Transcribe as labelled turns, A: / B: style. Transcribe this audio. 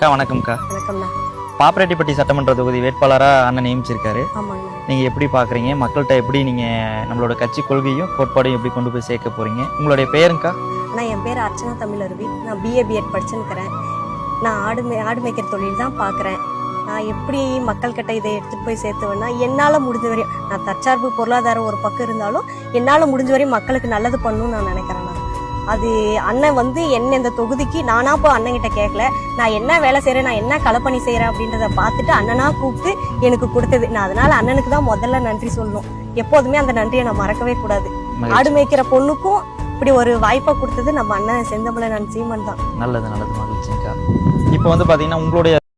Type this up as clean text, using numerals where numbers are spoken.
A: அக்கா வணக்கம்க்கா.
B: வணக்கம்ண்ணா.
A: பாப்பரெட்டிப்பட்டி சட்டமன்ற தொகுதி வேட்பாளராக அண்ணன் நியமிச்சிருக்காரு.
B: ஆமாங்கண்ணா.
A: நீங்கள் எப்படி பார்க்குறீங்க? மக்கள்கிட்ட எப்படி நீங்கள் நம்மளோட கட்சி கொள்கையும் கோட்பாடையும் எப்படி கொண்டு போய் சேர்க்க போகிறீங்க? உங்களுடைய பெயருங்கக்கா?
B: அண்ணா என் பேர் அர்ச்சனா தமிழருவி. நான் பிஏ பிஎட் படிச்சுன்னுக்கிறேன். நான் ஆடு மேய்க்கிற தொழில் தான் பார்க்குறேன். நான் எப்படி மக்கள்கிட்ட இதை எடுத்துகிட்டு போய் சேர்த்துவேன்னா, என்னால் முடிஞ்ச வரையும், நான் தற்சார்பு பொருளாதாரம் ஒரு பக்கம் இருந்தாலும் என்னால் முடிஞ்ச வரையும் மக்களுக்கு நல்லது பண்ணணும்னு நான் நினைக்கிறேண்ணா. அது அண்ணன் என்ன இந்த தொகுதிக்கு நானாக போய் அண்ணன்கிட்ட கேட்கல, நான் என்ன வேலை செய்கிறேன், நான் என்ன களப்பணி செய்கிறேன் அப்படின்றத பார்த்துட்டு அண்ணனா கூப்பிட்டு எனக்கு கொடுத்தது. நான் அதனால் அண்ணனுக்கு தான் முதல்ல நன்றி சொல்லணும். எப்போதுமே அந்த நன்றியை நான் மறக்கவே கூடாது. ஆடு மேய்க்கிற பொண்ணுக்கும் இப்படி ஒரு வாய்ப்பை கொடுத்தது நம்ம அண்ணன் செந்தமிழன் சீமன் தான்.
A: நல்லது நல்லது, மகிழ்ச்சிங்கக்கா. இப்போ பார்த்தீங்கன்னா உங்களுடைய